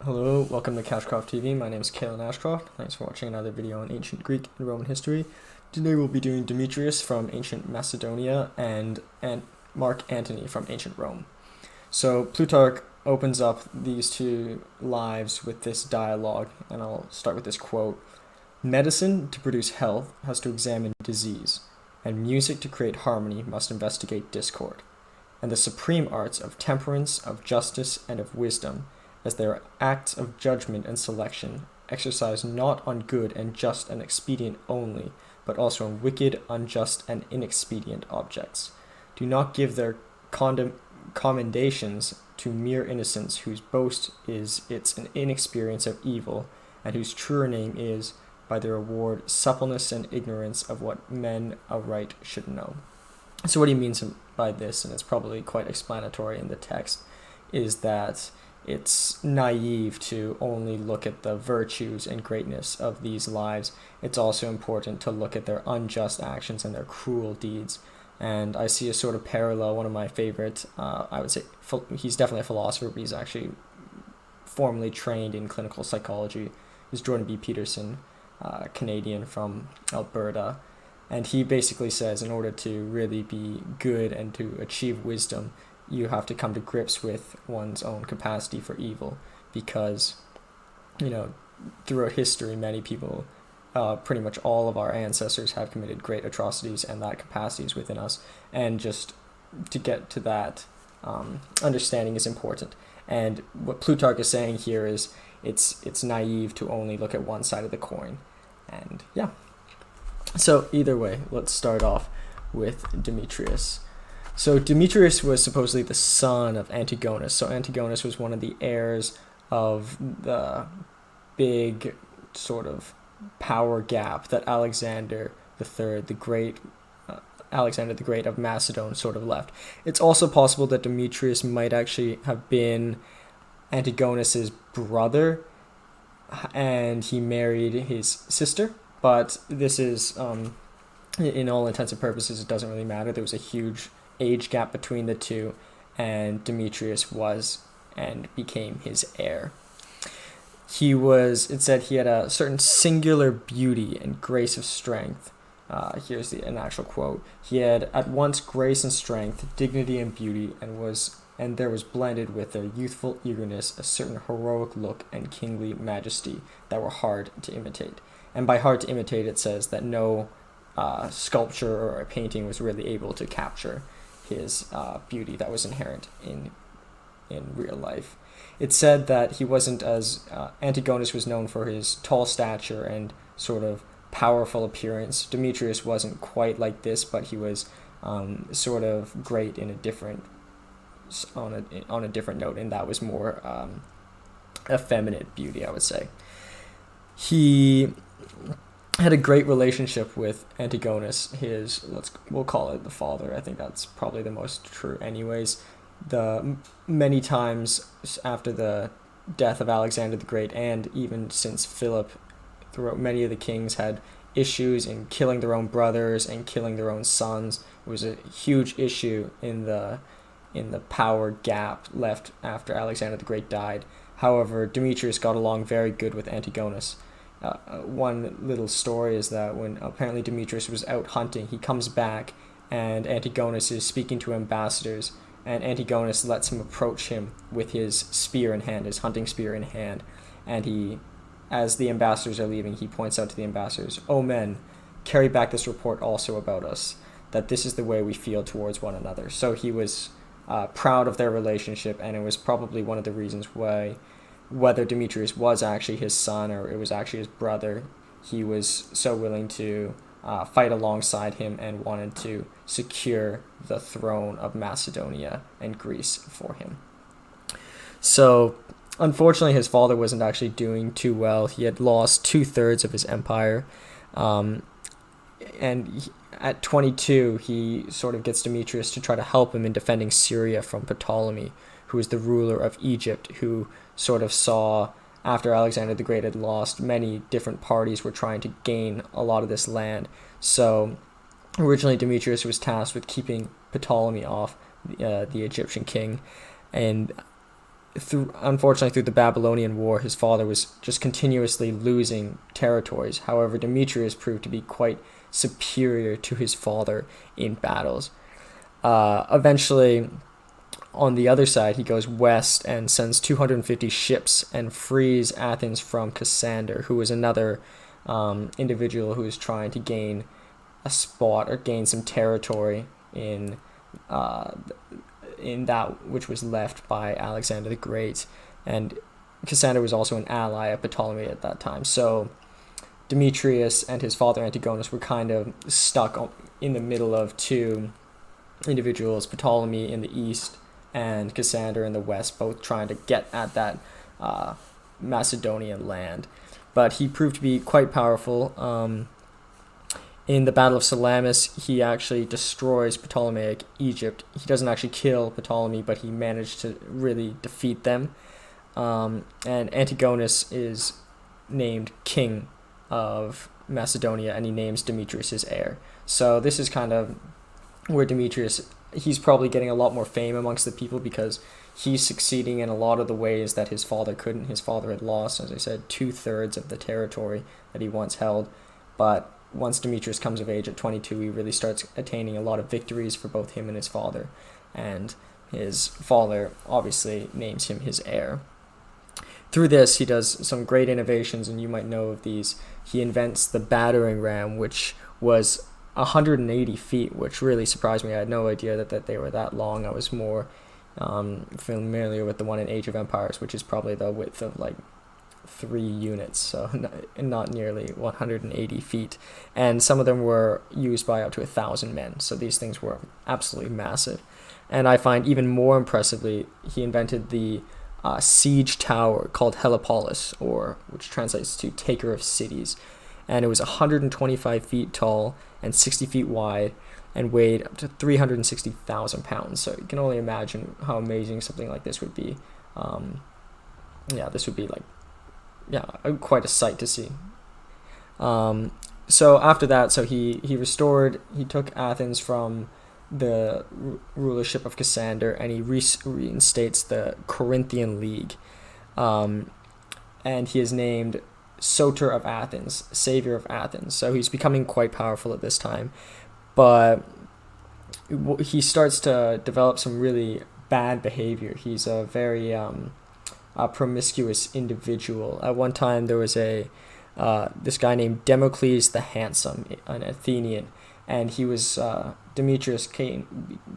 Hello, welcome to Cashcroft TV. My name is Kalen Ashcroft. Thanks for watching another video on ancient Greek and Roman history. Today we'll be doing Demetrius from ancient Macedonia and Mark Antony from ancient Rome. So Plutarch opens up these two lives with this dialogue, and I'll start with this quote. Medicine, to produce health, has to examine disease, and music, to create harmony, must investigate discord. And the supreme arts of temperance, of justice, and of wisdom, as they are acts of judgment and selection, exercised not on good and just and expedient only, but also on wicked, unjust, and inexpedient objects. Do not give their commendations to mere innocence, whose boast is its inexperience of evil, and whose truer name is, by their reward, suppleness and ignorance of what men aright should know. So what he means by this, and it's probably quite explanatory in the text, is that it's naive to only look at the virtues and greatness of these lives. It's also important to look at their unjust actions and their cruel deeds. And I see a sort of parallel. One of my favorite, I would say, he's definitely a philosopher, but he's actually formally trained in clinical psychology, is Jordan B. Peterson, Canadian from Alberta. And he basically says in order to really be good and to achieve wisdom, you have to come to grips with one's own capacity for evil, because, throughout history, many people, pretty much all of our ancestors have committed great atrocities, and that capacity is within us. And just to get to that understanding is important. And what Plutarch is saying here is it's naive to only look at one side of the coin. And yeah. So either way, let's start off with Demetrius. So Demetrius was supposedly the son of Antigonus. So Antigonus was one of the heirs of the big sort of power gap that Alexander III, the Great, Alexander the Great of Macedon, sort of left. It's also possible that Demetrius might actually have been Antigonus's brother, and he married his sister. But this is, in all intents and purposes, it doesn't really matter. There was a huge age gap between the two, and Demetrius was and became his heir. It said he had a certain singular beauty and grace of strength. Here's an actual quote. He had at once grace and strength, dignity and beauty, and there was blended with their youthful eagerness a certain heroic look and kingly majesty that were hard to imitate. And by hard to imitate, it says that no sculpture or a painting was really able to capture his beauty that was inherent in real life. It said that he wasn't as Antigonus was known for his tall stature and sort of powerful appearance. Demetrius wasn't quite like this, but he was sort of great in a different on a different note, and that was more effeminate beauty, I would say. He had a great relationship with Antigonus, we'll call it the father. I think that's probably the most true anyways. The many times after the death of Alexander the Great, and even since Philip, throughout, many of the kings had issues in killing their own brothers and killing their own sons. It was a huge issue in the power gap left after Alexander the Great died. However, Demetrius got along very good with Antigonus. One little story is that when apparently Demetrius was out hunting, he comes back and Antigonus is speaking to ambassadors, and Antigonus lets him approach him with his spear in hand, his hunting spear in hand, and as the ambassadors are leaving, he points out to the ambassadors, "O men, carry back this report also about us, that this is the way we feel towards one another." So he was proud of their relationship, and it was probably one of the reasons why, whether Demetrius was actually his son or it was actually his brother, he was so willing to fight alongside him and wanted to secure the throne of Macedonia and Greece for him. So, unfortunately, his father wasn't actually doing too well. He had lost 2/3 of his empire, and at 22, he sort of gets Demetrius to try to help him in defending Syria from Ptolemy, who was the ruler of Egypt, who sort of saw, after Alexander the Great had lost, many different parties were trying to gain a lot of this land. So originally Demetrius was tasked with keeping Ptolemy off, the Egyptian king, and unfortunately, through the Babylonian War, his father was just continuously losing territories. However, Demetrius proved to be quite superior to his father in battles. Eventually, on the other side, he goes west and sends 250 ships and frees Athens from Cassander, who was another individual who was trying to gain a spot or gain some territory in that which was left by Alexander the Great. And Cassander was also an ally of Ptolemy at that time. So Demetrius and his father Antigonus were kind of stuck in the middle of two individuals, Ptolemy in the east and Cassander in the west, both trying to get at that Macedonian land. But he proved to be quite powerful. In the Battle of Salamis, he actually destroys Ptolemaic Egypt. He doesn't actually kill Ptolemy, but he managed to really defeat them. And Antigonus is named king of Macedonia, and he names Demetrius his heir. So this is kind of where Demetrius, he's probably getting a lot more fame amongst the people because he's succeeding in a lot of the ways that his father couldn't. His father had lost, as I said, 2/3 of the territory that he once held. But once Demetrius comes of age at 22, he really starts attaining a lot of victories for both him and his father. And his father obviously names him his heir. Through this, he does some great innovations, and you might know of these. He invents the battering ram, which was 180 feet, which really surprised me. I had no idea that they were that long. I was more familiar with the one in Age of Empires, which is probably the width of like 3 units, so not nearly 180 feet. And some of them were used by up to 1,000 men, so these things were absolutely massive. And I find even more impressively, he invented the siege tower called Helepolis, which translates to taker of cities. And it was 125 feet tall and 60 feet wide and weighed up to 360,000 pounds. So you can only imagine how amazing something like this would be. This would be quite a sight to see. So after that, he took Athens from the rulership of Cassander, and he reinstates the Corinthian League. And he is named Soter of Athens, Savior of Athens. So he's becoming quite powerful at this time. But he starts to develop some really bad behavior. He's a very a promiscuous individual. At one time, there was this guy named Demetrius the Handsome, an Athenian, and he was Demetrius came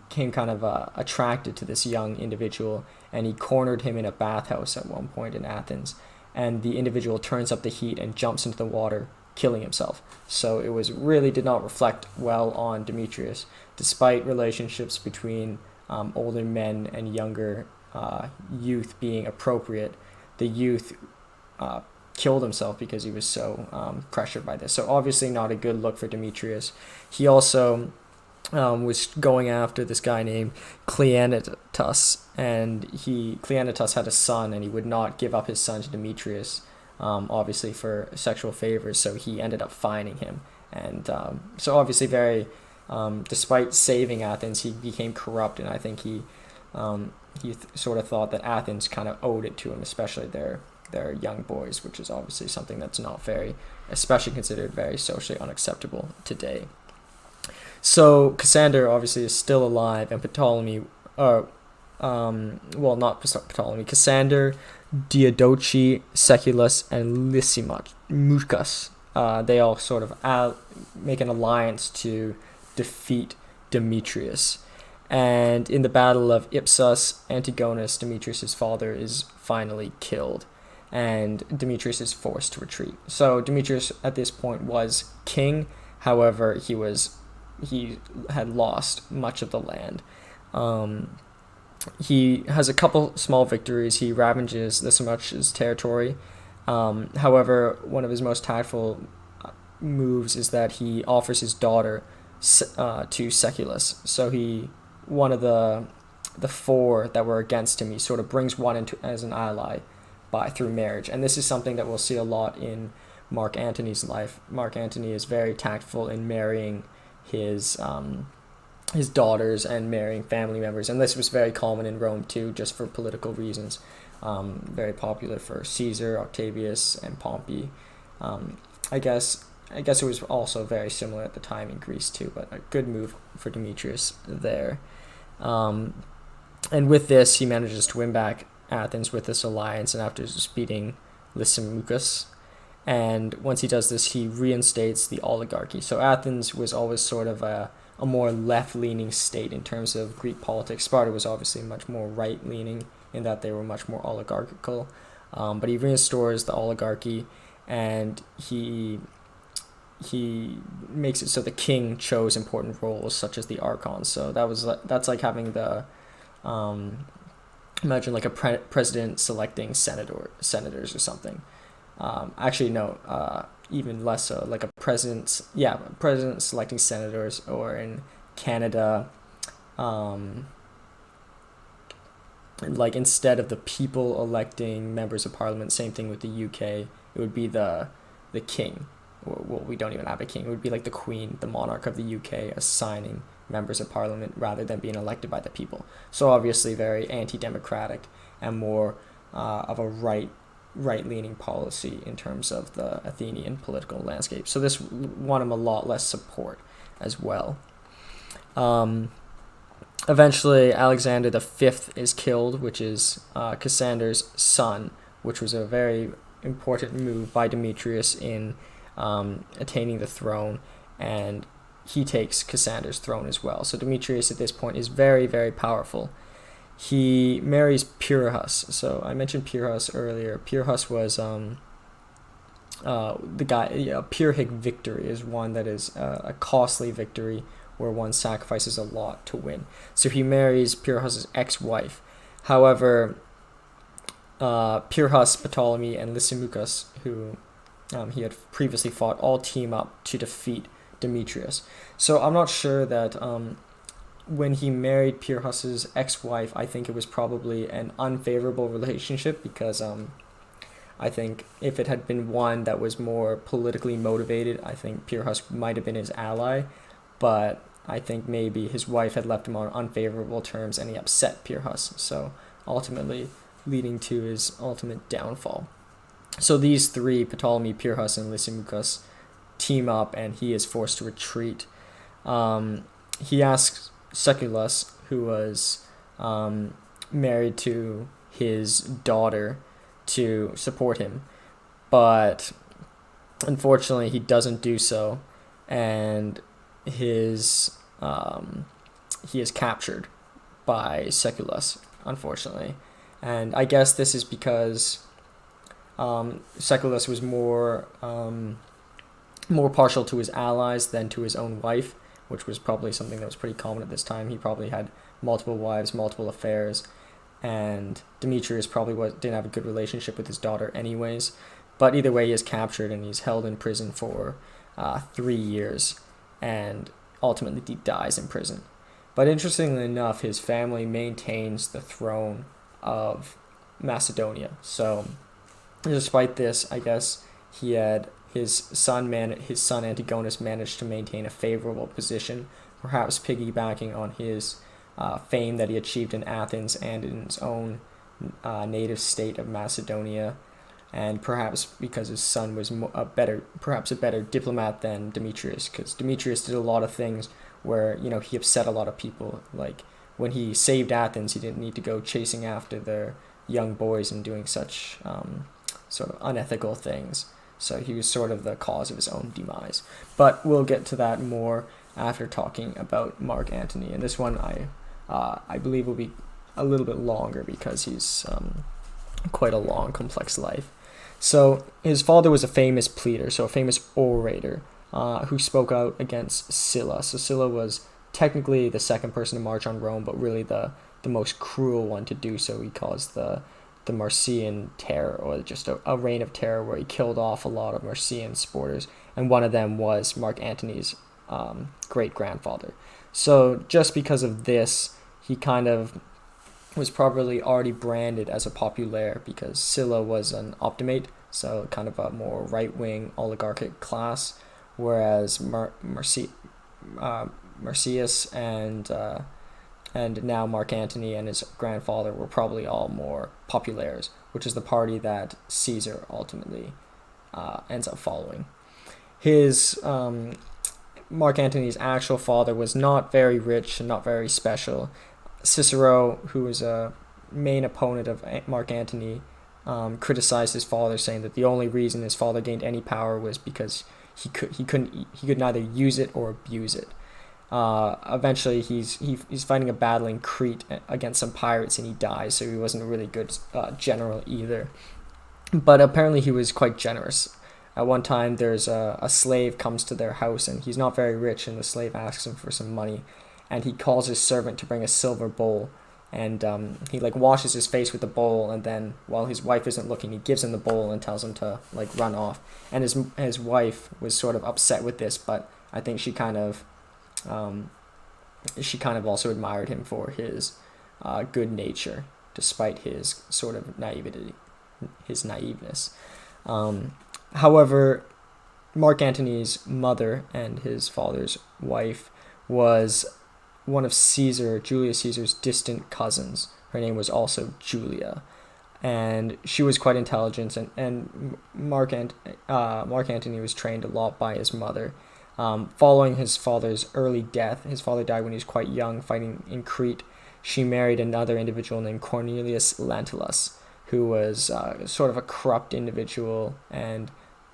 kind of attracted to this young individual, and he cornered him in a bathhouse at one point in Athens, and the individual turns up the heat and jumps into the water, killing himself. So it did not reflect well on Demetrius, despite relationships between older men and younger youth being appropriate. The youth killed himself because he was so pressured by this. So obviously not a good look for Demetrius. He also was going after this guy named Cleanidas, and Cleanidas had a son, and he would not give up his son to Demetrius, obviously for sexual favors, so he ended up fining him. And so obviously despite saving Athens, he became corrupt, and I think he sort of thought that Athens kind of owed it to him, especially their young boys, which is obviously something that's not especially considered very socially unacceptable today. So Cassander obviously is still alive, and Cassander, Diadochi, Seculus, and Lysimachus, they all sort of make an alliance to defeat Demetrius. And in the Battle of Ipsus, Antigonus, Demetrius' father, is finally killed, and Demetrius is forced to retreat. So Demetrius at this point was king. However, he had lost much of the land. He has a couple small victories. He ravages Lysimachus' territory. However, one of his most tactful moves is that he offers his daughter to Seculus. So one of the four that were against him, he sort of brings one into as an ally through marriage. And this is something that we'll see a lot in Mark Antony's life. Mark Antony is very tactful in marrying his daughters and marrying family members, and this was very common in Rome too, just for political reasons. very popular for Caesar, Octavius, and Pompey. I guess it was also very similar at the time in Greece too, but a good move for Demetrius there. And with this, he manages to win back Athens with this alliance, and after defeating Lysimachus. And once he does this, he reinstates the oligarchy. So Athens was always sort of a more left-leaning state in terms of Greek politics. Sparta was obviously much more right-leaning in that they were much more oligarchical. But he restores the oligarchy, and he makes it so the king chose important roles such as the archons. So that's like having the imagine like a president selecting senators or something. Actually, no, even less so, like a president selecting senators, or in Canada, like instead of the people electing members of parliament, same thing with the UK, it would be the king. Well, we don't even have a king. It would be like the Queen, the monarch of the UK, assigning members of parliament rather than being elected by the people. So obviously very anti-democratic and more of a right-leaning policy in terms of the Athenian political landscape. So this won him a lot less support as well. Eventually, Alexander V is killed, which is Cassander's son, which was a very important move by Demetrius in attaining the throne, and he takes Cassander's throne as well. So Demetrius at this point is very, very powerful. He marries Pyrrhus. So I mentioned Pyrrhus earlier. Pyrrhus was the guy. Pyrrhic victory is one that is a costly victory where one sacrifices a lot to win. So he marries Pyrrhus's ex-wife. However, Pyrrhus, Ptolemy, and Lysimachus, who he had previously fought, all team up to defeat Demetrius. So I'm not sure that when he married Pyrrhus's ex-wife, I think it was probably an unfavorable relationship, because I think if it had been one that was more politically motivated, I think Pyrrhus might have been his ally, but I think maybe his wife had left him on unfavorable terms and he upset Pyrrhus, so ultimately leading to his ultimate downfall. So these three, Ptolemy, Pyrrhus, and Lysimachus, team up, and he is forced to retreat. He asks Seculus, who was married to his daughter, to support him, but unfortunately he doesn't do so, and he is captured by Seculus, unfortunately. And I guess this is because Seculus was more partial to his allies than to his own wife, which was probably something that was pretty common at this time. He probably had multiple wives, multiple affairs, and Demetrius probably didn't have a good relationship with his daughter anyways. But either way, he is captured and he's held in prison for 3 years, and ultimately he dies in prison. But interestingly enough, his family maintains the throne of Macedonia. So despite this, I guess he had his son Antigonus managed to maintain a favorable position, perhaps piggybacking on his fame that he achieved in Athens and in his own native state of Macedonia, and perhaps because his son was a better diplomat than Demetrius, because Demetrius did a lot of things where he upset a lot of people. Like when he saved Athens, he didn't need to go chasing after their young boys and doing such sort of unethical things. So he was sort of the cause of his own demise. But we'll get to that more after talking about Mark Antony. And this one I believe will be a little bit longer because he's quite a long, complex life. So his father was a famous pleader, so a famous orator, who spoke out against Sylla. So Sylla was technically the second person to march on Rome, but really the most cruel one to do so. He caused the Marsian terror, or just a reign of terror where he killed off a lot of Marsian supporters, and one of them was Mark Antony's great-grandfather. So just because of this, he kind of was probably already branded as a populaire, because Sylla was an optimate, so kind of a more right-wing oligarchic class, whereas Marsyas and and now Mark Antony and his grandfather were probably all more populares, which is the party that Caesar ultimately ends up following. His Mark Antony's actual father was not very rich and not very special. Cicero, who was a main opponent of Mark Antony, criticized his father, saying that the only reason his father gained any power was because he could neither use it or abuse it. Eventually, he's fighting a battle in Crete against some pirates, and he dies. So he wasn't a really good general either. But apparently, he was quite generous. At one time, there's a slave comes to their house, and he's not very rich, and the slave asks him for some money, and he calls his servant to bring a silver bowl, and he washes his face with the bowl, and then while his wife isn't looking, he gives him the bowl and tells him to run off. And his wife was sort of upset with this, but I think she kind of also admired him for his good nature, despite his sort of naiveness. However, Mark Antony's mother and his father's wife was one of Julius Caesar's distant cousins. Her name was also Julia, and she was quite intelligent, and Mark Antony was trained a lot by his mother. Following his father's early death, his father died when he was quite young, fighting in Crete. She married another individual named Cornelius Lentulus, who was sort of a corrupt individual and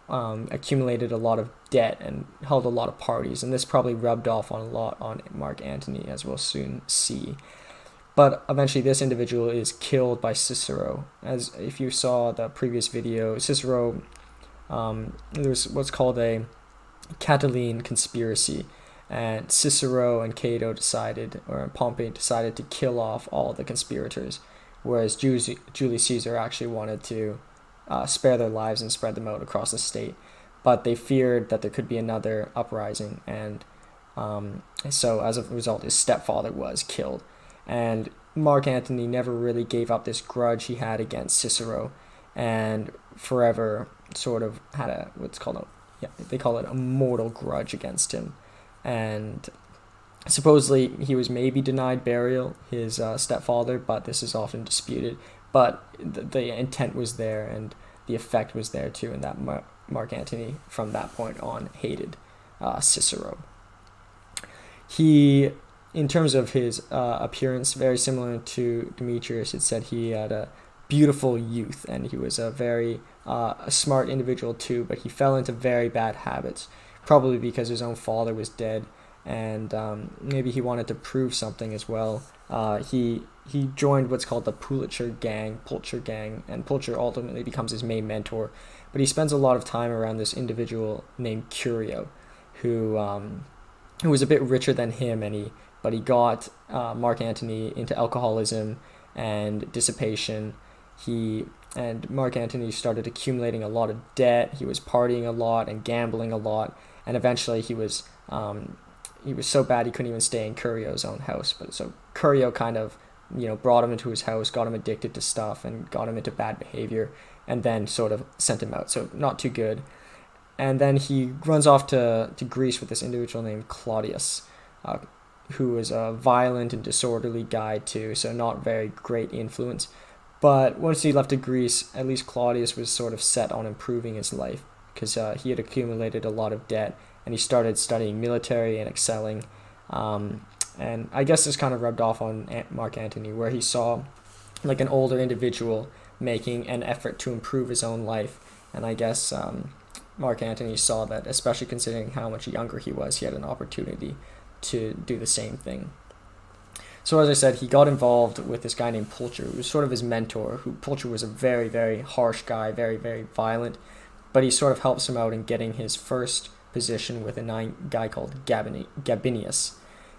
accumulated a lot of debt and held a lot of parties, and this probably rubbed off on Mark Antony, as we'll soon see. But eventually this individual is killed by Cicero. As if you saw the previous video, Cicero, there was what's called a Catiline conspiracy, and Cicero and Pompey decided to kill off all the conspirators, whereas Julius Caesar actually wanted to spare their lives and spread them out across the state. But they feared that there could be another uprising, and so as a result, his stepfather was killed. And Mark Antony never really gave up this grudge he had against Cicero, and forever sort of had they call it a mortal grudge against him. And supposedly he was maybe denied burial, his stepfather, but this is often disputed. But the intent was there, and the effect was there too, and that Mark Antony from that point on hated Cicero. He, in terms of his appearance, very similar to Demetrius, it said he had a beautiful youth, and he was a very smart individual too, but he fell into very bad habits, probably because his own father was dead, and maybe he wanted to prove something as well. He joined what's called the Pulcher gang, and Pulcher ultimately becomes his main mentor. But he spends a lot of time around this individual named Curio, who was a bit richer than him, but he got Mark Antony into alcoholism and dissipation. And Mark Antony started accumulating a lot of debt. He was partying a lot and gambling a lot, and eventually he was so bad he couldn't even stay in Curio's own house. But so Curio kind of brought him into his house, got him addicted to stuff, and got him into bad behavior, and then sort of sent him out. So not too good. And then he runs off to Greece with this individual named Claudius, who was a violent and disorderly guy too, so not very great influence. But once he left to Greece, at least Claudius was sort of set on improving his life, because he had accumulated a lot of debt, and he started studying military and excelling. And I guess this kind of rubbed off on Mark Antony, where he saw an older individual making an effort to improve his own life. And I guess Mark Antony saw that, especially considering how much younger he was, he had an opportunity to do the same thing. So as I said, he got involved with this guy named Pulcher, who was sort of his mentor. Pulcher was a very, very harsh guy, very, very violent, but he sort of helps him out in getting his first position with a guy called Gabinius.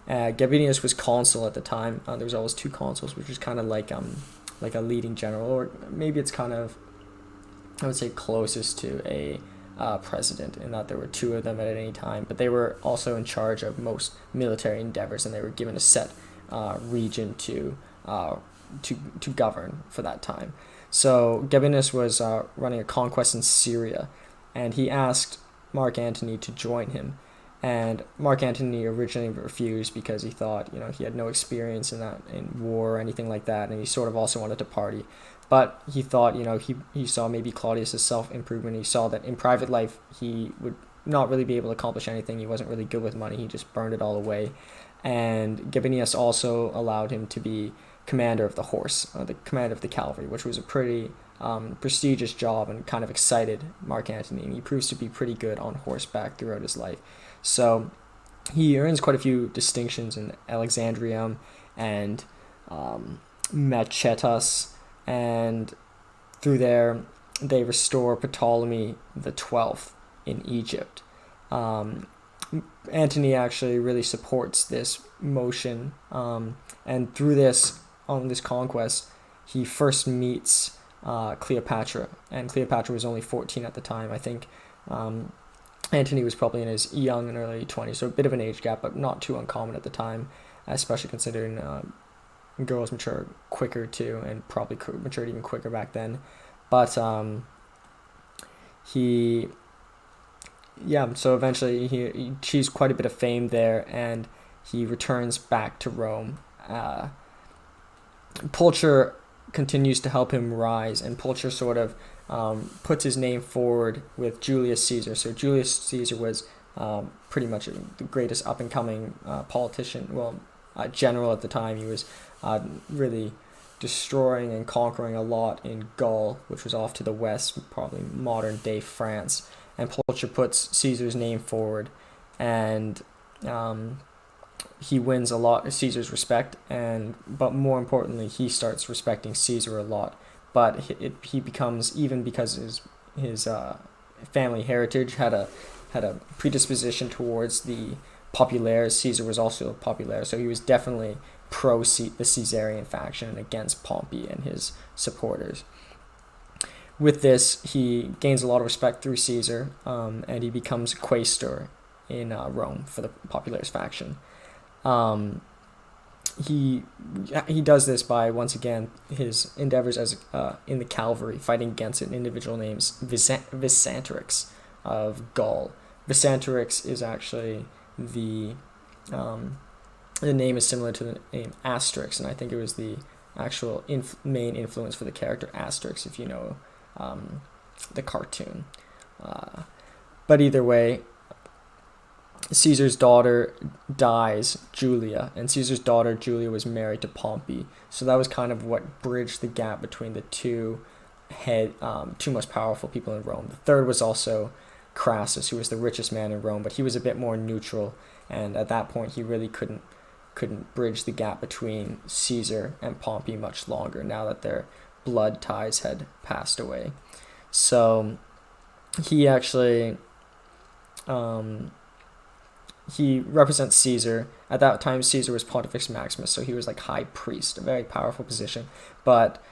Gabinius was consul at the time. There was always two consuls, which was kind of like a leading general, or maybe it's kind of, I would say, closest to a president, in that there were two of them at any time, but they were also in charge of most military endeavors, and they were given a set region to govern for that time. So Gabinius was running a conquest in Syria, and he asked Mark Antony to join him. And Mark Antony originally refused because he thought, he had no experience in war or anything like that, and he sort of also wanted to party. But he thought, he saw maybe Claudius's self-improvement. He saw that in private life he would not really be able to accomplish anything. He wasn't really good with money. He just burned it all away. And Gabinius also allowed him to be commander of the horse, the commander of the cavalry, which was a pretty prestigious job and kind of excited Mark Antony. And he proves to be pretty good on horseback throughout his life. So he earns quite a few distinctions in Alexandrium and Machetas, and through there they restore Ptolemy the 12th in Egypt. Antony actually really supports this motion, and through this, on this conquest, he first meets Cleopatra, and Cleopatra was only 14 at the time. I think Antony was probably in his young and early 20s, so a bit of an age gap, but not too uncommon at the time, especially considering girls mature quicker too, and probably matured even quicker back then. But so eventually he achieves quite a bit of fame there, and he returns back to Rome. Pulcher continues to help him rise, and Pulcher sort of puts his name forward with Julius Caesar. So Julius Caesar was pretty much the greatest up-and-coming politician, general at the time. He was really destroying and conquering a lot in Gaul, which was off to the west, probably modern-day France. And Pulcher puts Caesar's name forward, and he wins a lot of Caesar's respect, but more importantly, he starts respecting Caesar a lot. But he becomes, even because his family heritage had a predisposition towards the populares. Caesar was also a populaire, so he was definitely pro the Caesarian faction and against Pompey and his supporters. With this, he gains a lot of respect through Caesar, and he becomes quaestor in Rome for the populares faction. He does this by, once again, his endeavors as in the cavalry, fighting against an individual named Visantrix of Gaul. Visantrix is actually the name is similar to the name Asterix, and I think it was the actual main influence for the character Asterix, if you know the cartoon. But either way, Caesar's daughter dies, Julia, and Caesar's daughter Julia was married to Pompey. So that was kind of what bridged the gap between the two most powerful people in Rome. The third was also Crassus, who was the richest man in Rome, but he was a bit more neutral, and at that point he really couldn't bridge the gap between Caesar and Pompey much longer, now that their blood ties had passed away. So he actually he represents Caesar. At that time, Caesar was Pontifex Maximus, so he was like high priest, a very powerful position. But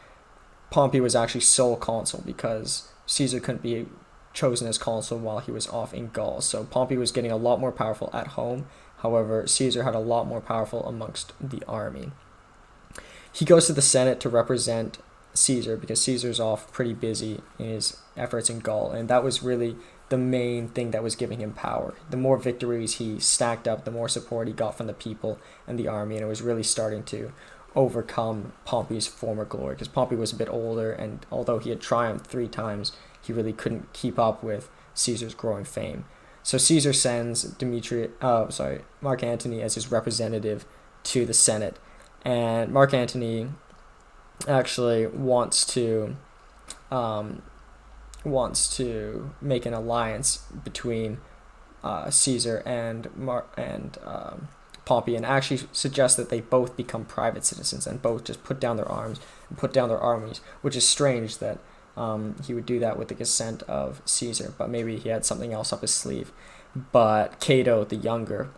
Pompey was actually sole consul because Caesar couldn't be chosen as consul while he was off in Gaul. So Pompey was getting a lot more powerful at home. However, Caesar had a lot more powerful amongst the army. He goes to the Senate to represent Caesar because Caesar's off pretty busy in his efforts in Gaul, and that was really the main thing that was giving him power. The more victories he stacked up, the more support he got from the people and the army, and it was really starting to overcome Pompey's former glory, because Pompey was a bit older, and although he had triumphed 3 times, he really couldn't keep up with Caesar's growing fame. So Caesar sends Mark Antony as his representative to the Senate, and Mark Antony actually wants to make an alliance between Caesar and Pompey, and actually suggests that they both become private citizens and both just put down their arms and put down their armies, which is strange that he would do that with the consent of Caesar, but maybe he had something else up his sleeve. But Cato the Younger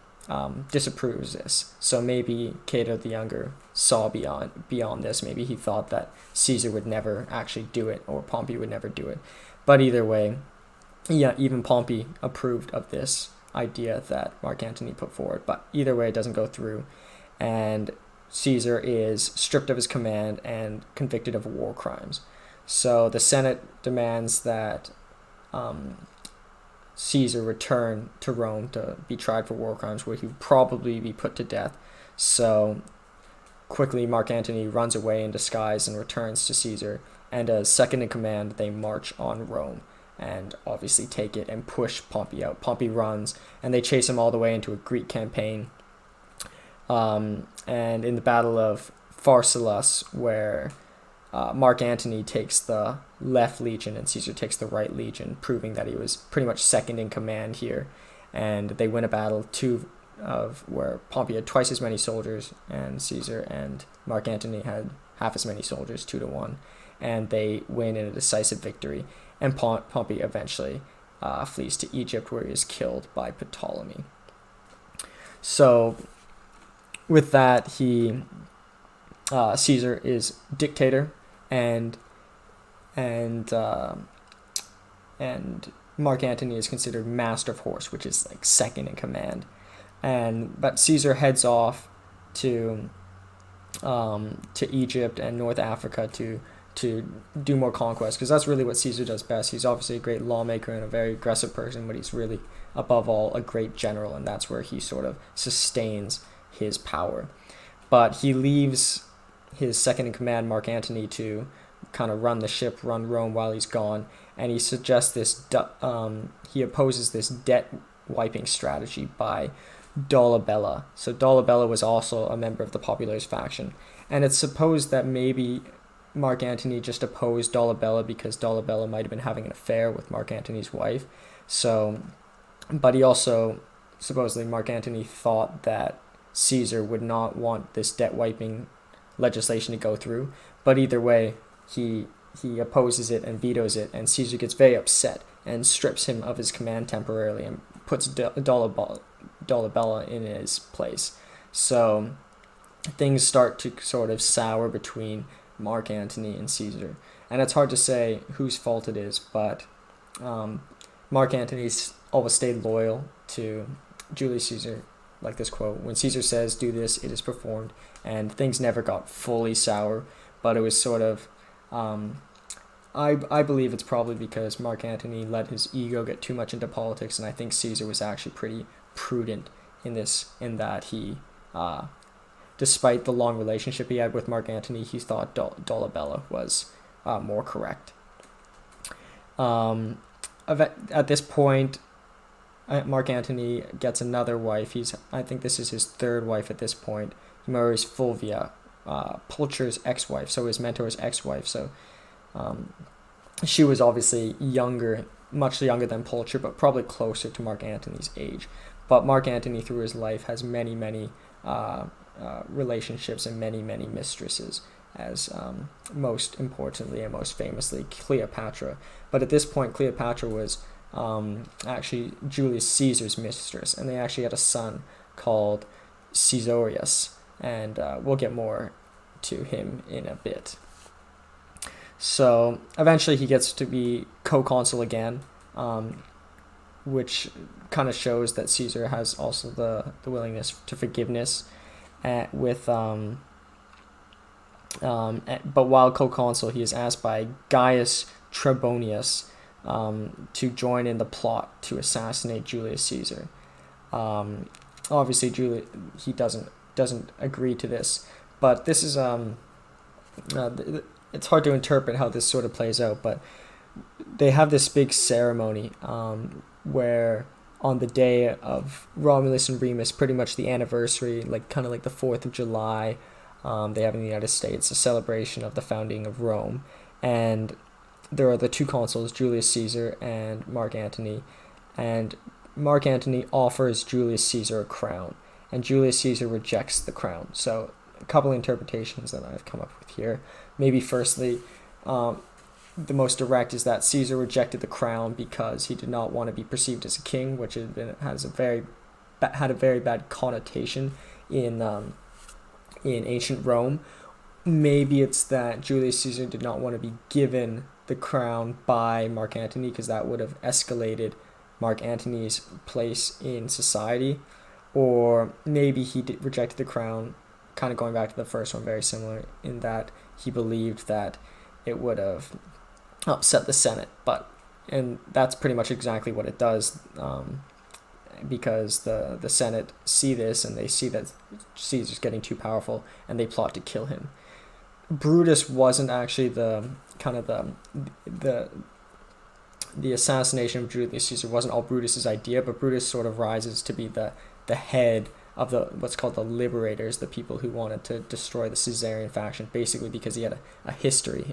disapproves this, so maybe Cato the Younger saw beyond this. Maybe he thought that Caesar would never actually do it, or Pompey would never do it. But either way, even Pompey approved of this idea that Mark Antony put forward. But either way, it doesn't go through, and Caesar is stripped of his command and convicted of war crimes. So the Senate demands that Caesar return to Rome to be tried for war crimes, where he would probably be put to death. So quickly, Mark Antony runs away in disguise and returns to Caesar, and as second in command, they march on Rome and obviously take it and push Pompey out. Pompey runs, and they chase him all the way into a Greek campaign. And in the Battle of Pharsalus, where Mark Antony takes the left legion and Caesar takes the right legion, proving that he was pretty much second in command here. And they win a battle where Pompey had twice as many soldiers, and Caesar and Mark Antony had half as many soldiers, 2-1, and they win in a decisive victory. And Pompey eventually flees to Egypt, where he is killed by Ptolemy. So with that, Caesar is dictator, and Mark Antony is considered master of horse, which is like second in command. But Caesar heads off to Egypt and North Africa to do more conquest, because that's really what Caesar does best. He's obviously a great lawmaker and a very aggressive person, but he's really, above all, a great general, and that's where he sort of sustains his power. But he leaves his second in command, Mark Antony, to kind of run the ship, run Rome while he's gone, and he suggests he opposes this debt wiping strategy by Dolabella. So Dolabella was also a member of the Populars faction, and it's supposed that maybe Mark Antony just opposed Dolabella because Dolabella might have been having an affair with Mark Antony's wife. But he also, supposedly, Mark Antony thought that Caesar would not want this debt wiping legislation to go through. But either way, he opposes it and vetoes it, and Caesar gets very upset and strips him of his command temporarily and puts Dolabella in his place. So things start to sort of sour between Mark Antony and Caesar, and it's hard to say whose fault it is, but Mark Antony's always stayed loyal to Julius Caesar. Like this quote, when Caesar says do this, it is performed, and things never got fully sour, but it was sort of I believe it's probably because Mark Antony let his ego get too much into politics, and I think Caesar was actually pretty prudent in that he despite the long relationship he had with Mark Antony, he thought Dolabella was more correct. At this point, Mark Antony gets another wife. I think this is his third wife at this point. He marries Fulvia, Pulcher's ex-wife, so his mentor's ex-wife. So she was obviously younger, much younger than Pulcher, but probably closer to Mark Antony's age. But Mark Antony, through his life, has many relationships and many mistresses, as most importantly and most famously Cleopatra. But at this point, Cleopatra was actually Julius Caesar's mistress, and they actually had a son called Caesarius, and we'll get more to him in a bit. So eventually he gets to be co-consul again, which kind of shows that Caesar has also the willingness to forgiveness. But while co-consul, he is asked by Gaius Trebonius to join in the plot to assassinate Julius Caesar. Obviously, he doesn't agree to this, but this is it's hard to interpret how this sort of plays out. But they have this big ceremony where on the day of Romulus and Remus, pretty much the anniversary, kind of like the 4th of July, they have in the United States, a celebration of the founding of Rome. And there are the two consuls, Julius Caesar and Mark Antony. And Mark Antony offers Julius Caesar a crown, and Julius Caesar rejects the crown. So a couple interpretations that I've come up with here. Maybe firstly, the most direct is that Caesar rejected the crown because he did not want to be perceived as a king, which had a very bad connotation in ancient Rome. Maybe it's that Julius Caesar did not want to be given the crown by Mark Antony, because that would have escalated Mark Antony's place in society. Or maybe he rejected the crown, kind of going back to the first one, very similar, in that he believed that it would have upset the Senate. But and that's pretty much exactly what it does, because the Senate see this and they see that Caesar's getting too powerful and they plot to kill him. Brutus wasn't actually the assassination of Julius Caesar wasn't all Brutus's idea, but Brutus sort of rises to be the head of the what's called the liberators, the people who wanted to destroy the Caesarian faction, basically because he had a history.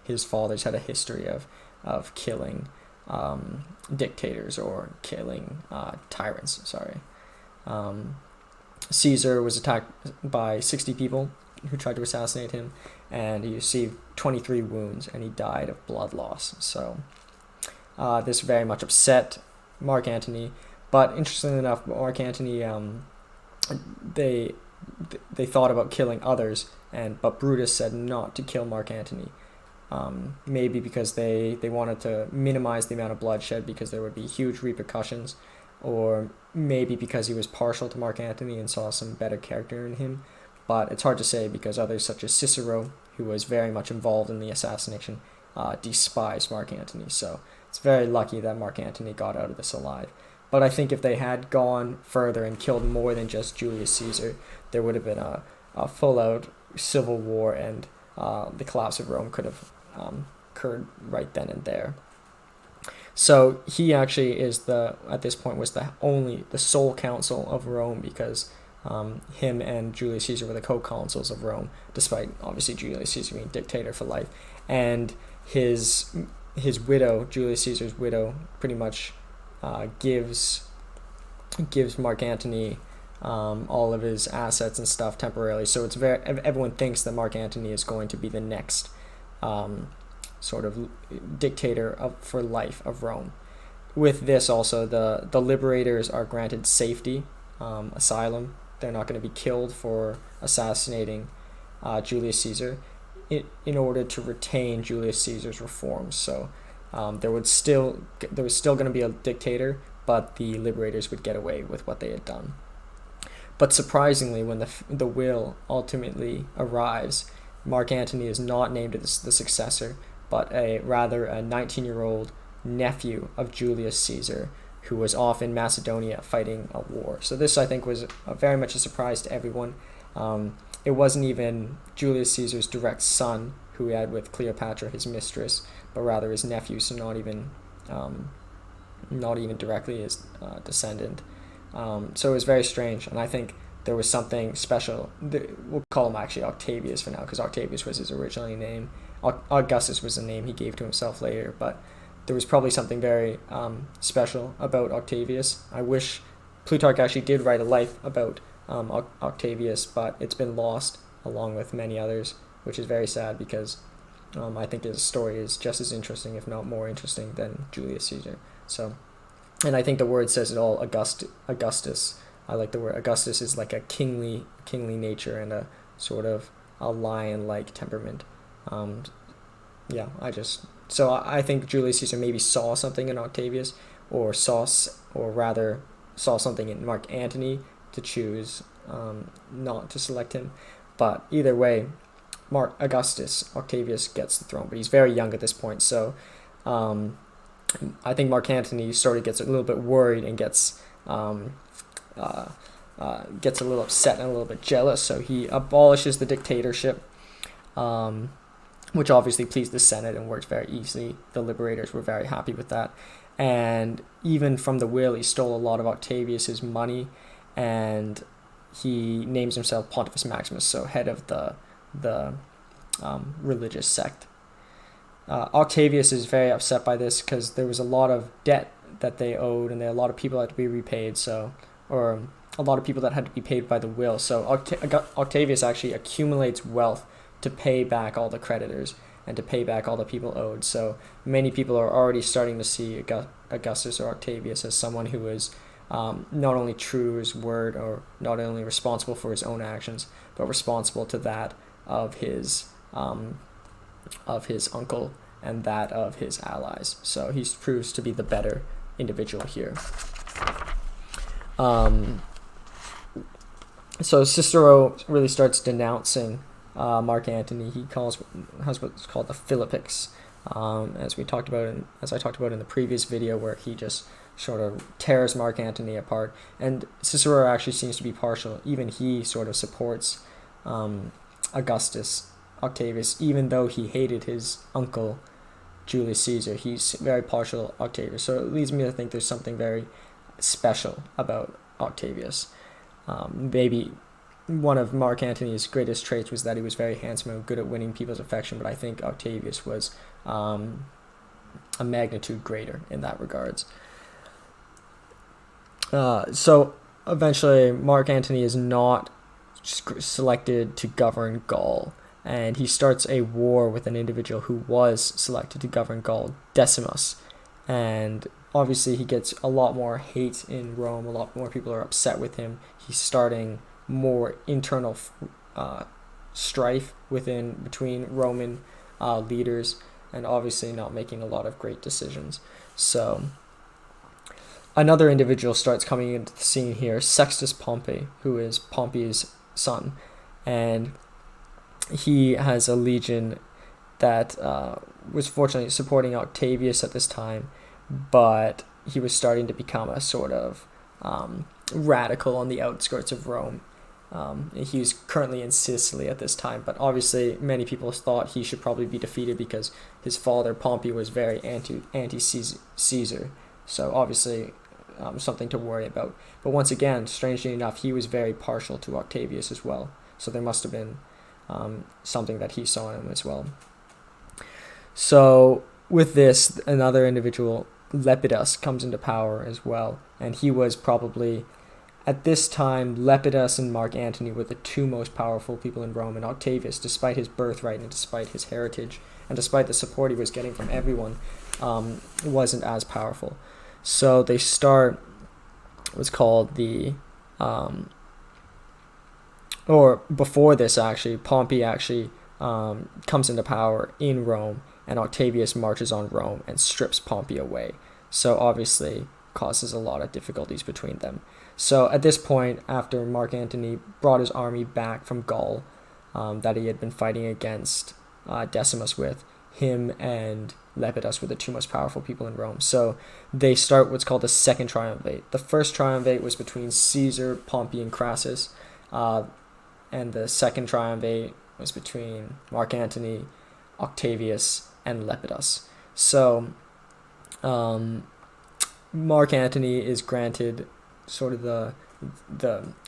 His fathers had a history of killing dictators or killing tyrants. Sorry. Caesar was attacked by 60 people who tried to assassinate him, and he received 23 wounds, and he died of blood loss. So this very much upset Mark Antony. But interestingly enough, Mark Antony, they thought about killing others, but Brutus said not to kill Mark Antony. Maybe because they wanted to minimize the amount of bloodshed because there would be huge repercussions, or maybe because he was partial to Mark Antony and saw some better character in him. But it's hard to say because others such as Cicero, who was very much involved in the assassination, despised Mark Antony. So it's very lucky that Mark Antony got out of this alive. But I think if they had gone further and killed more than just Julius Caesar, there would have been a full-out civil war, and the collapse of Rome could have occurred right then and there. So he actually at this point was the sole consul of Rome, because him and Julius Caesar were the co-consuls of Rome, despite obviously Julius Caesar being dictator for life. And his widow, Julius Caesar's widow, pretty much gives Mark Antony all of his assets and stuff temporarily. So everyone thinks that Mark Antony is going to be the next sort of dictator for life of Rome. With this also, the liberators are granted safety, asylum. They're not going to be killed for assassinating Julius Caesar in order to retain Julius Caesar's reforms. So there was still going to be a dictator, but the liberators would get away with what they had done. But surprisingly, when the will ultimately arrives, Mark Antony is not named as the successor, but rather a 19-year-old nephew of Julius Caesar, who was off in Macedonia fighting a war. So this, I think, was very much a surprise to everyone. It wasn't even Julius Caesar's direct son, who he had with Cleopatra, his mistress, but rather his nephew, so not even directly his descendant. So it was very strange, and I think there was something special. We'll call him actually Octavius for now, because Octavius was his original name. Augustus was the name he gave to himself later, but there was probably something very special about Octavius. I wish Plutarch actually did write a life about Octavius, but it's been lost along with many others, which is very sad, because I think his story is just as interesting, if not more interesting, than Julius Caesar. So, and I think the word says it all. Augustus. I like the word. Augustus is like a kingly nature and a sort of a lion-like temperament. I think Julius Caesar maybe saw something in Octavius, or rather saw something in Mark Antony to choose not to select him. But either way, Octavius gets the throne, but he's very young at this point. So I think Mark Antony sort of gets a little bit worried and gets a little upset and a little bit jealous. So he abolishes the dictatorship, which obviously pleased the Senate and worked very easily. The liberators were very happy with that. And even from the will, he stole a lot of Octavius's money, and he names himself Pontifex Maximus, so head of the religious sect. Octavius is very upset by this because there was a lot of debt that they owed, and there are a lot of people that had to be repaid. Or a lot of people that had to be paid by the will. So Octavius actually accumulates wealth to pay back all the creditors and to pay back all the people owed. So many people are already starting to see Augustus or Octavius as someone who is not only true to his word, or not only responsible for his own actions, but responsible to that of his uncle and that of his allies. So he proves to be the better individual here. So Cicero really starts denouncing Mark Antony. He has what's called the Philippics, as I talked about in the previous video, where he just sort of tears Mark Antony apart. And Cicero actually seems to be partial. Even he sort of supports Augustus Octavius, even though he hated his uncle Julius Caesar. He's very partial to Octavius. So it leads me to think there's something very special about Octavius. Maybe one of Mark Antony's greatest traits was that he was very handsome and good at winning people's affection, but I think Octavius was a magnitude greater in that regards. So eventually Mark Antony is not selected to govern Gaul, and he starts a war with an individual who was selected to govern Gaul, Decimus. And obviously he gets a lot more hate in Rome, a lot more people are upset with him. He's starting more internal strife between Roman leaders, and obviously not making a lot of great decisions. So another individual starts coming into the scene here, Sextus Pompey, who is Pompey's son, and he has a legion that was fortunately supporting Octavius at this time, but he was starting to become a sort of radical on the outskirts of Rome. He was currently in Sicily at this time, but obviously many people thought he should probably be defeated because his father Pompey was very anti-Caesar. So obviously something to worry about. But once again, strangely enough, he was very partial to Octavius as well. So there must have been something that he saw in him as well. So with this, another individual, Lepidus, comes into power as well, and he was probably, at this time, Lepidus and Mark Antony were the two most powerful people in Rome, and Octavius, despite his birthright and despite his heritage and despite the support he was getting from everyone, wasn't as powerful. So they start what's called or before this actually, Pompey actually comes into power in Rome, and Octavius marches on Rome and strips Pompey away. So obviously causes a lot of difficulties between them. So at this point, after Mark Antony brought his army back from Gaul that he had been fighting against Decimus with, him and Lepidus were the two most powerful people in Rome. So they start what's called the Second Triumvirate. The first triumvirate was between Caesar, Pompey, and Crassus, and the Second Triumvirate was between Mark Antony, Octavius, and Lepidus. So Mark Antony is granted sort of the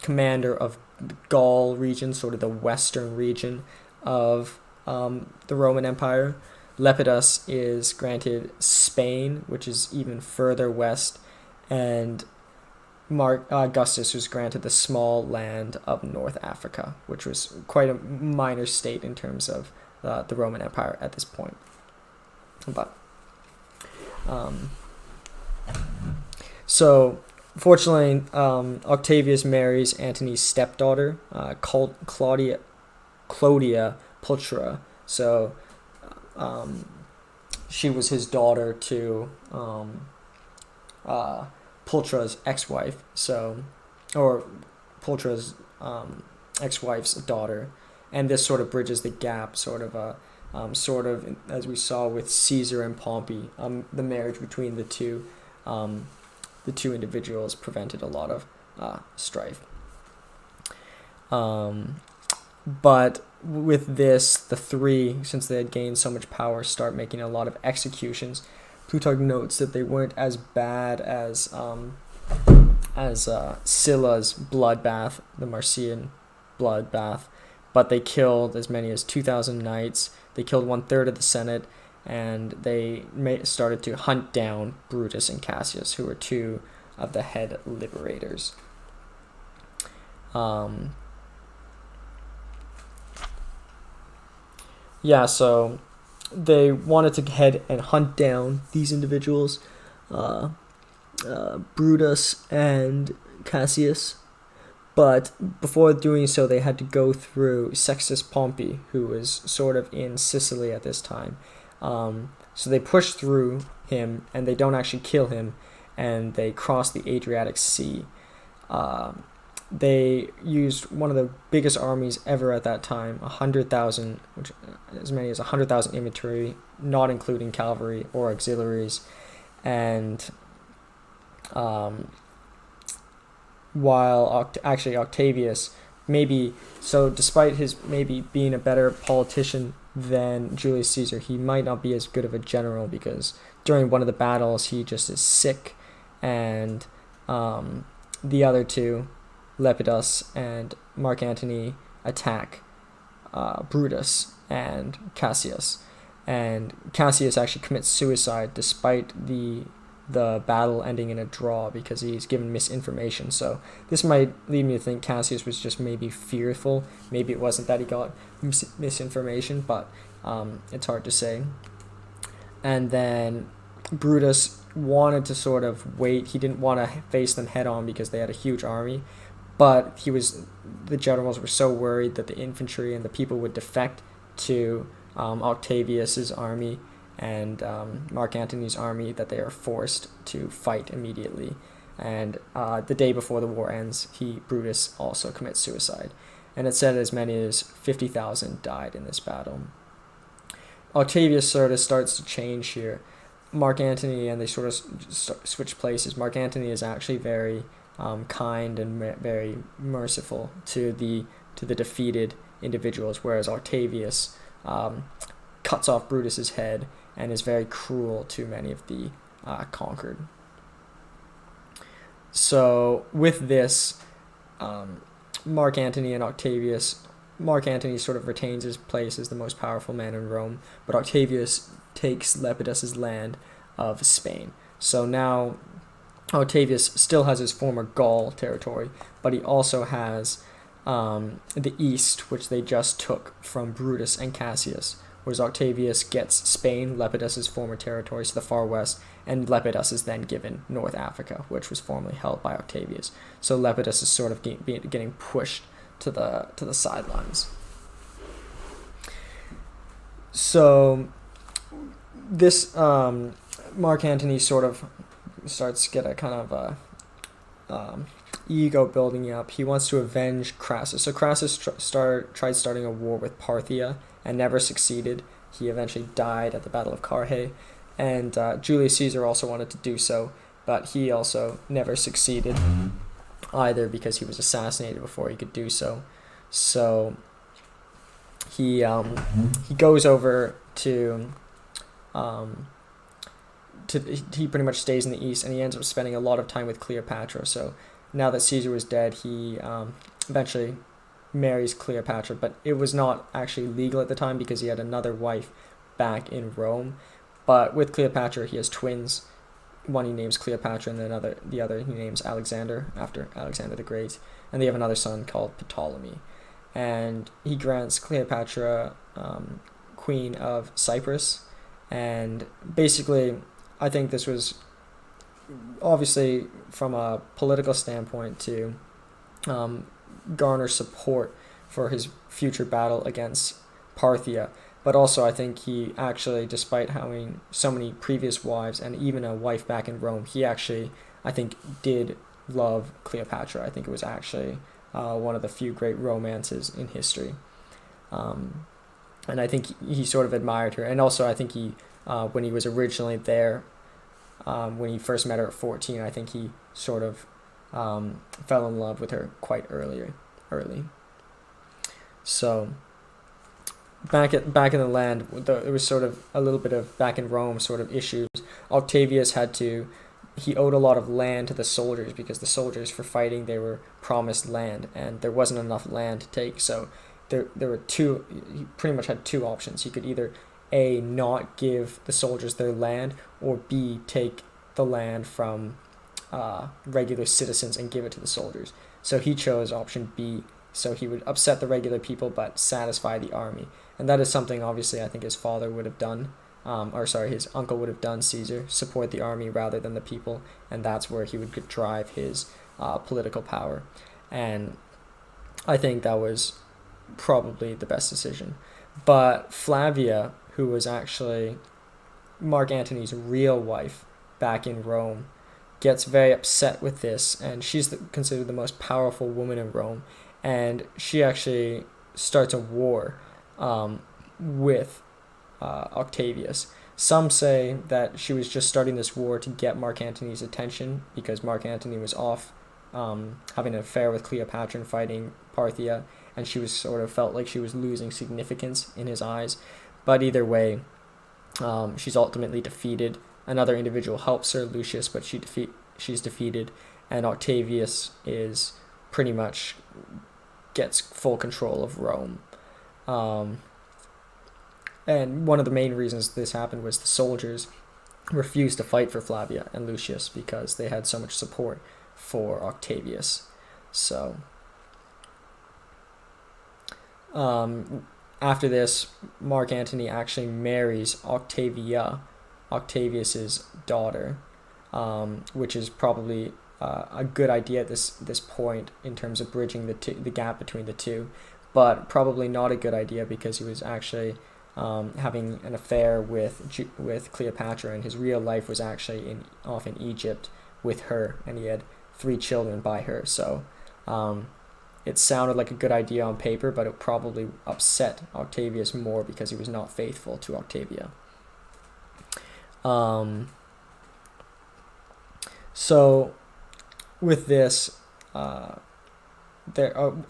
commander of the Gaul region, sort of the western region of the Roman Empire. Lepidus is granted Spain, which is even further west, and Augustus was granted the small land of North Africa, which was quite a minor state in terms of the Roman Empire at this point. But so fortunately, Octavius marries Antony's stepdaughter, called Claudia Pulchra. So she was his daughter to Pulchra's ex-wife, or Pulchra's ex-wife's daughter, and this sort of bridges the gap, sort of as we saw with Caesar and Pompey. The marriage between the two individuals prevented a lot of strife. But with this, the three, since they had gained so much power, start making a lot of executions. Plutarch notes that they weren't as bad as Sylla's bloodbath, the Marcian bloodbath, but they killed as many as 2,000 knights. They killed 1/3 of the Senate, and they started to hunt down Brutus and Cassius, who were two of the head liberators. So they wanted to head and hunt down these individuals, Brutus and Cassius, but before doing so, they had to go through Sextus Pompey, who was sort of in Sicily at this time. So they push through him, and they don't actually kill him, and they cross the Adriatic Sea. they used one of the biggest armies ever at that time, 100,000, which as many as 100,000 infantry, not including cavalry or auxiliaries, and while actually Octavius despite his maybe being a better politician than Julius Caesar, he might not be as good of a general because during one of the battles he just is sick, and the other two, Lepidus and Mark Antony, attack Brutus and Cassius, and Cassius actually commits suicide despite the battle ending in a draw because he's given misinformation. So this might lead me to think Cassius was just maybe fearful. Maybe it wasn't that he got misinformation, but it's hard to say. And then Brutus wanted to sort of wait. He didn't want to face them head on because they had a huge army, but the generals were so worried that the infantry and the people would defect to Octavius's army and Mark Antony's army that they are forced to fight immediately. And the day before the war ends, Brutus also commits suicide. And it's said as many as 50,000 died in this battle. Octavius sort of starts to change here. Mark Antony and they sort of switch places. Mark Antony is actually very kind and very merciful to the defeated individuals, whereas Octavius cuts off Brutus's head and is very cruel to many of the conquered. So with this, Mark Antony sort of retains his place as the most powerful man in Rome, but Octavius takes Lepidus's land of Spain. So now Octavius still has his former Gaul territory, but he also has the east, which they just took from Brutus and Cassius, whereas Octavius gets Spain, Lepidus's former territory, to the far west, and Lepidus is then given North Africa, which was formerly held by Octavius. So Lepidus is sort of getting pushed to the sidelines. So this Mark Antony sort of starts to get a kind of ego building up. He wants to avenge Crassus. So Crassus tried starting a war with Parthia and never succeeded. He eventually died at the Battle of Carrhae, and Julius Caesar also wanted to do so, but he also never succeeded either because he was assassinated before he could do so. So he goes over to he pretty much stays in the east, and he ends up spending a lot of time with Cleopatra. So now that Caesar was dead, he eventually marries Cleopatra, but it was not actually legal at the time because he had another wife back in Rome. But with Cleopatra, he has twins. One he names Cleopatra, and the other he names Alexander, after Alexander the Great. And they have another son called Ptolemy. And he grants Cleopatra Queen of Cyprus. And basically, I think this was obviously from a political standpoint to garner support for his future battle against Parthia. But also I think he actually, despite having so many previous wives and even a wife back in Rome, he actually, I think, did love Cleopatra. I think it was actually one of the few great romances in history. And I think he sort of admired her. And also I think he, when he was originally there, when he first met her at 14, I think he sort of fell in love with her quite early. So back in the land, there was sort of a little bit of back in Rome sort of issues. Octavius he owed a lot of land to the soldiers because the soldiers, for fighting, they were promised land, and there wasn't enough land to take. So there were he pretty much had two options. He could either A, not give the soldiers their land, or B, take the land from regular citizens and give it to the soldiers. So he chose option B. So he would upset the regular people but satisfy the army. And that is something, obviously, I think his father would have done, his uncle would have done, Caesar, support the army rather than the people. And that's where he would drive his political power. And I think that was probably the best decision. But Flavia, who was actually Mark Antony's real wife back in Rome, gets very upset with this, and she's considered the most powerful woman in Rome, and she actually starts a war with Octavius. Some say that she was just starting this war to get Mark Antony's attention because Mark Antony was off having an affair with Cleopatra and fighting Parthia, and she was sort of felt like she was losing significance in his eyes. But either way, she's ultimately defeated. Another individual helps her, Lucius, but she's defeated, and Octavius is pretty much gets full control of Rome. And one of the main reasons this happened was the soldiers refused to fight for Flavia and Lucius because they had so much support for Octavius. So after this, Mark Antony actually marries Octavia, Octavius's daughter, which is probably a good idea at this point in terms of bridging the gap between the two, but probably not a good idea because he was actually having an affair with Cleopatra, and his real life was actually off in Egypt with her, and he had 3 children by her. So it sounded like a good idea on paper, but it probably upset Octavius more because he was not faithful to Octavia. So with this, the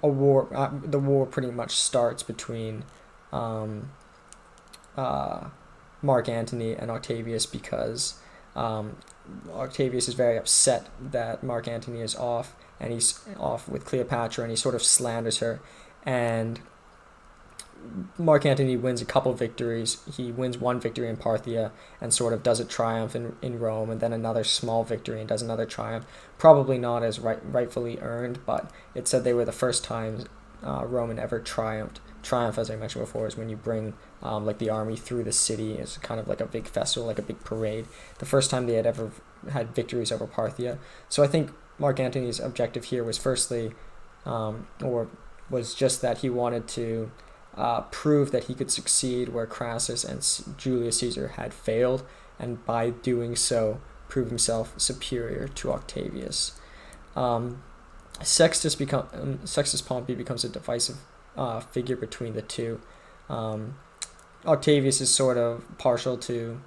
war pretty much starts between Mark Antony and Octavius because Octavius is very upset that Mark Antony is off, and he's off with Cleopatra, and he sort of slanders her, and Mark Antony wins a couple victories. He wins one victory in Parthia and sort of does a triumph in Rome, and then another small victory and does another triumph. Probably not as rightfully earned, but it said they were the first time Roman ever triumphed. Triumph, as I mentioned before, is when you bring like the army through the city. It's kind of like a big festival, like a big parade. The first time they had ever had victories over Parthia. So I think Mark Antony's objective here was firstly, or was just that he wanted to prove that he could succeed where Crassus and Julius Caesar had failed, and by doing so, prove himself superior to Octavius. Sextus Pompey becomes a divisive figure between the two. Octavius is sort of partial to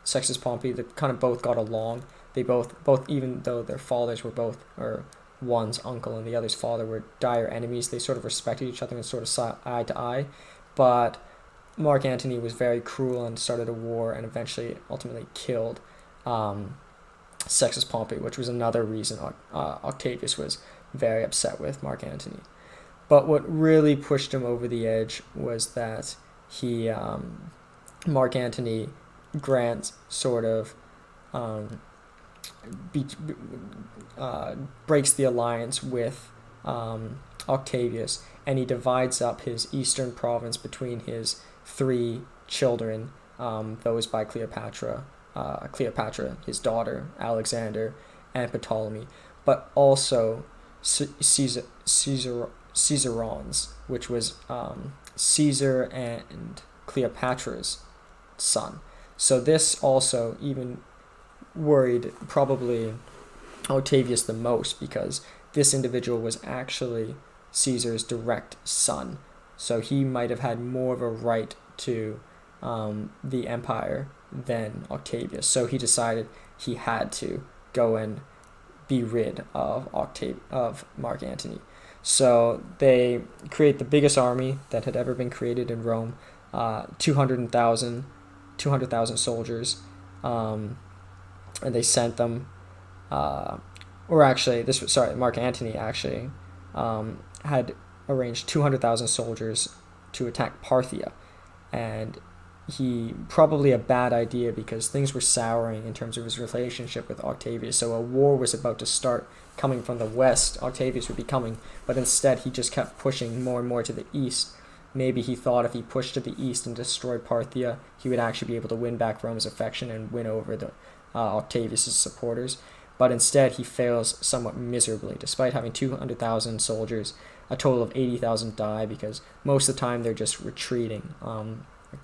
Sextus Pompey. They kind of both got along. They both even though their fathers were both, or one's uncle and the other's father were dire enemies, they sort of respected each other and sort of saw eye to eye. But Mark Antony was very cruel and started a war and eventually ultimately killed Sextus Pompey, which was another reason Octavius was very upset with Mark Antony. But what really pushed him over the edge was that Mark Antony grants sort of breaks the alliance with Octavius, and he divides up his eastern province between his 3 children, those by Cleopatra, his daughter, Alexander, and Ptolemy, but also Caesarons, which was Caesar and Cleopatra's son. So this also even worried probably Octavius the most, because this individual was actually Caesar's direct son. So he might have had more of a right to the empire than Octavius. So he decided he had to go and be rid of Mark Antony. So they create the biggest army that had ever been created in Rome, 200,000 soldiers, and they sent them, Mark Antony actually had arranged 200,000 soldiers to attack Parthia, and probably a bad idea because things were souring in terms of his relationship with Octavius. So a war was about to start coming from the west. Octavius would be coming, but instead he just kept pushing more and more to the east. Maybe he thought if he pushed to the east and destroyed Parthia, he would actually be able to win back Rome's affection and win over the Octavius' supporters. But instead he fails somewhat miserably. Despite having 200,000 soldiers, a total of 80,000 die because most of the time they're just retreating.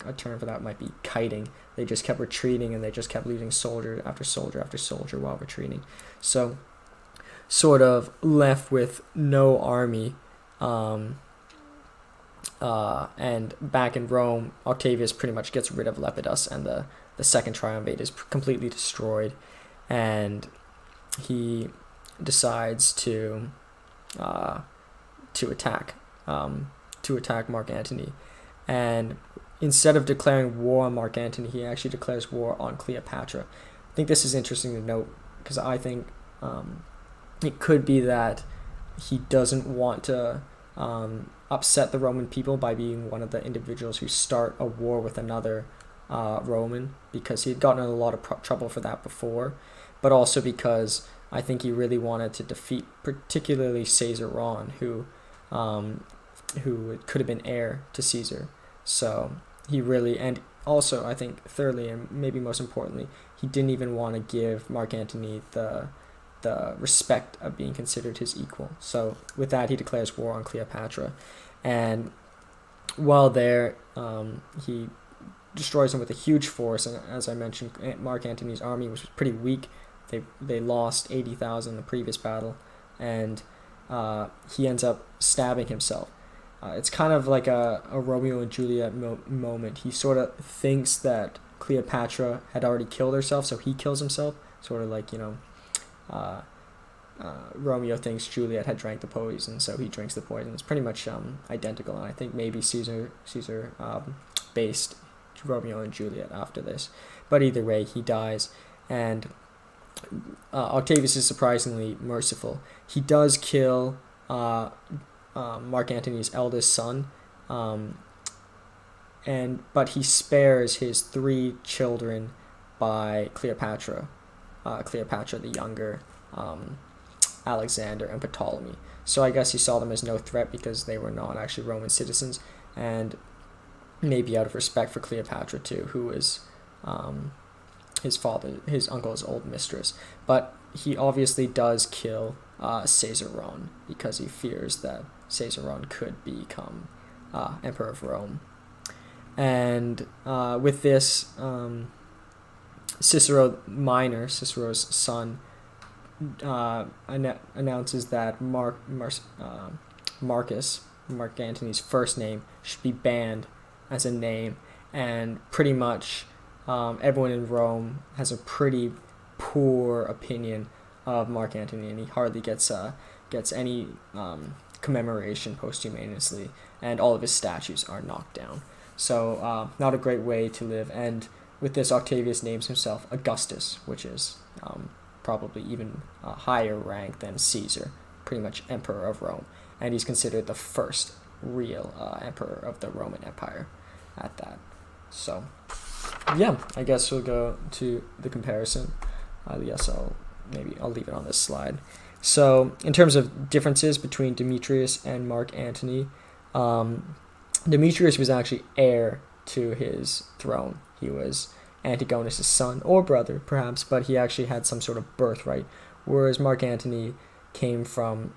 a term for that might be kiting. They just kept retreating, and they just kept losing soldier after soldier after soldier while retreating. So, sort of left with no army. And back in Rome, Octavius pretty much gets rid of Lepidus, and the second triumvirate is completely destroyed, and he decides to attack Mark Antony. And instead of declaring war on Mark Antony, he actually declares war on Cleopatra. I think this is interesting to note, because I think it could be that he doesn't want to upset the Roman people by being one of the individuals who start a war with another Roman, because he had gotten in a lot of trouble for that before, but also because I think he really wanted to defeat particularly Caesarion, who could have been heir to Caesar. So he really, and also I think thirdly, and maybe most importantly, he didn't even want to give Mark Antony the respect of being considered his equal. So with that, he declares war on Cleopatra, and while there, he destroys him with a huge force. And as I mentioned, Mark Antony's army was pretty weak. They lost 80,000 in the previous battle, and he ends up stabbing himself. It's kind of like a Romeo and Juliet moment. He sort of thinks that Cleopatra had already killed herself, so he kills himself. Sort of like, Romeo thinks Juliet had drank the poison, so he drinks the poison. It's pretty much identical, and I think maybe Caesar based Romeo and Juliet after this. But either way, he dies, and Octavius is surprisingly merciful. He does kill Mark Antony's eldest son, but he spares his 3 children by Cleopatra the Younger, Alexander, and Ptolemy. So I guess he saw them as no threat because they were not actually Roman citizens, and maybe out of respect for Cleopatra too, who was his uncle's old mistress. But he obviously does kill Caesarion because he fears that Caesarion could become emperor of Rome. And with this, Cicero Minor, Cicero's son, announces that Mark Antony's first name, should be banned as a name, and pretty much everyone in Rome has a pretty poor opinion of Mark Antony, and he hardly gets any commemoration posthumously, and all of his statues are knocked down. So not a great way to live. And with this, Octavius names himself Augustus, which is probably even a higher rank than Caesar, pretty much emperor of Rome, and he's considered the first real emperor of the Roman Empire at that. So yeah, I guess we'll go to the comparison. I'll leave it on this slide. So in terms of differences between Demetrius and Mark Antony, Demetrius was actually heir to his throne. He was Antigonus' son or brother, perhaps, but he actually had some sort of birthright, whereas Mark Antony came from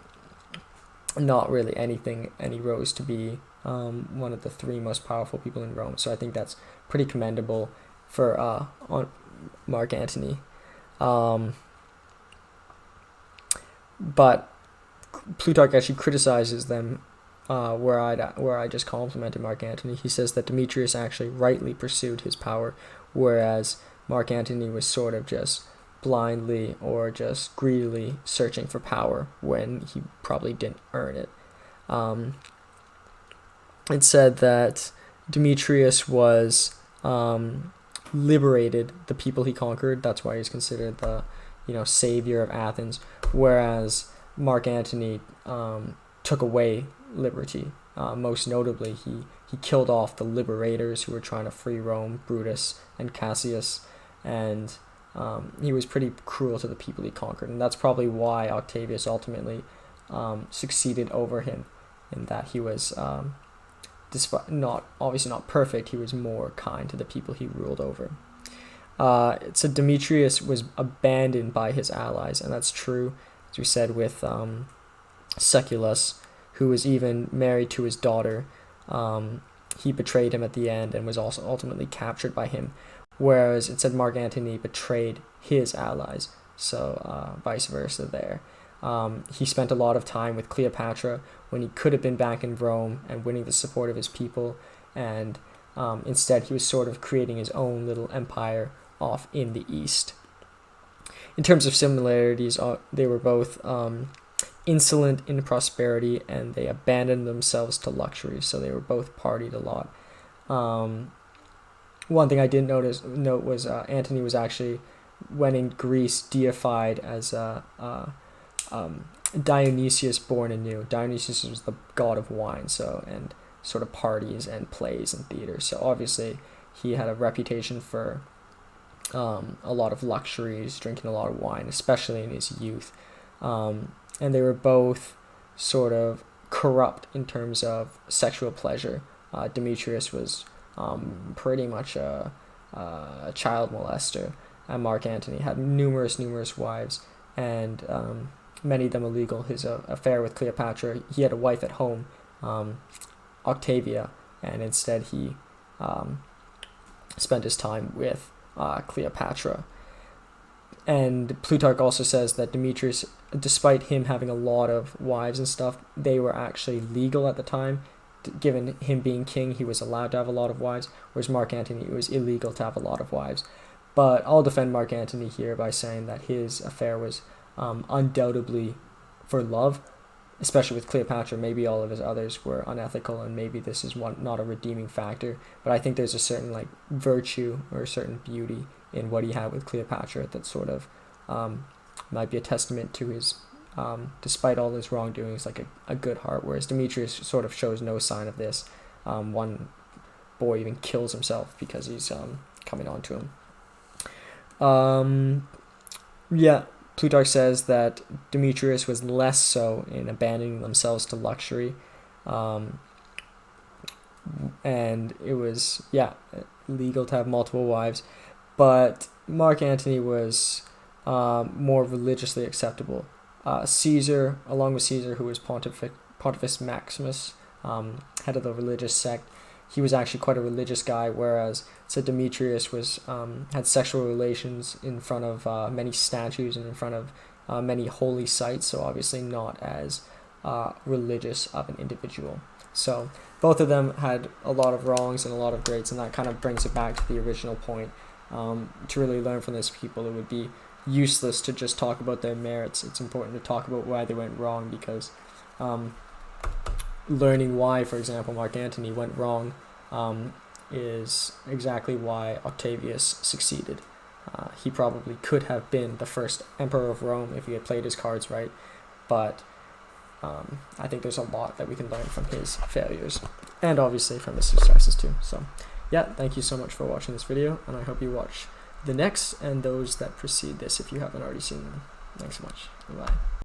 not really anything, and he rose to be one of the 3 most powerful people in Rome. So I think that's pretty commendable for on Mark Antony. But Plutarch actually criticizes them, where I just complimented Mark Antony. He says that Demetrius actually rightly pursued his power, whereas Mark Antony was sort of just blindly or just greedily searching for power when he probably didn't earn it. It said that Demetrius was liberated the people he conquered. That's why he's considered the savior of Athens, whereas Mark Antony took away liberty. Most notably, he killed off the liberators who were trying to free Rome, Brutus and Cassius, and he was pretty cruel to the people he conquered, and that's probably why Octavius ultimately succeeded over him, in that he was despite obviously not perfect, he was more kind to the people he ruled over. So Demetrius was abandoned by his allies, and that's true, as we said, with Seculus, who was even married to his daughter, he betrayed him at the end and was also ultimately captured by him, whereas it said Mark Antony betrayed his allies, so vice versa there. He spent a lot of time with Cleopatra when he could have been back in Rome and winning the support of his people, and instead he was sort of creating his own little empire off in the east. In terms of similarities, they were both insolent in prosperity, and they abandoned themselves to luxury, so they were both partied a lot. One thing I didn't note was Antony was actually, when in Greece, deified as Dionysius born anew. Dionysius was the god of wine, and sort of parties and plays and theaters. So obviously he had a reputation for a lot of luxuries, drinking a lot of wine, especially in his youth. And they were both sort of corrupt in terms of sexual pleasure. Demetrius was pretty much a child molester, and Mark Antony had numerous wives, and many of them illegal. His affair with Cleopatra, he had a wife at home, Octavia, and instead he spent his time with Cleopatra. And Plutarch also says that Demetrius, despite him having a lot of wives and stuff, they were actually legal at the time. Given him being king, he was allowed to have a lot of wives, whereas Mark Antony, it was illegal to have a lot of wives. But I'll defend Mark Antony here by saying that his affair was undoubtedly for love, especially with Cleopatra. Maybe all of his others were unethical, and maybe this is not a redeeming factor. But I think there's a certain virtue or a certain beauty in what he had with Cleopatra that sort of might be a testament to his, despite all his wrongdoings, a good heart. Whereas Demetrius sort of shows no sign of this. One boy even kills himself because he's coming on to him. Plutarch says that Demetrius was less so in abandoning themselves to luxury, and it was legal to have multiple wives, but Mark Antony was more religiously acceptable. Caesar, along with Caesar, who was Pontifex Maximus, head of the religious sect, he was actually quite a religious guy, whereas Demetrius was had sexual relations in front of many statues and in front of many holy sites, so obviously not as religious of an individual. So both of them had a lot of wrongs and a lot of greats, and that kind of brings it back to the original point. To really learn from these people, it would be useless to just talk about their merits. It's important to talk about why they went wrong, because learning why, for example, Mark Antony went wrong is exactly why Octavius succeeded. He probably could have been the first emperor of Rome if he had played his cards right, but I think there's a lot that we can learn from his failures, and obviously from his successes too. So thank you so much for watching this video, and I hope you watch the next and those that precede this if you haven't already seen them. Thanks so much. Bye.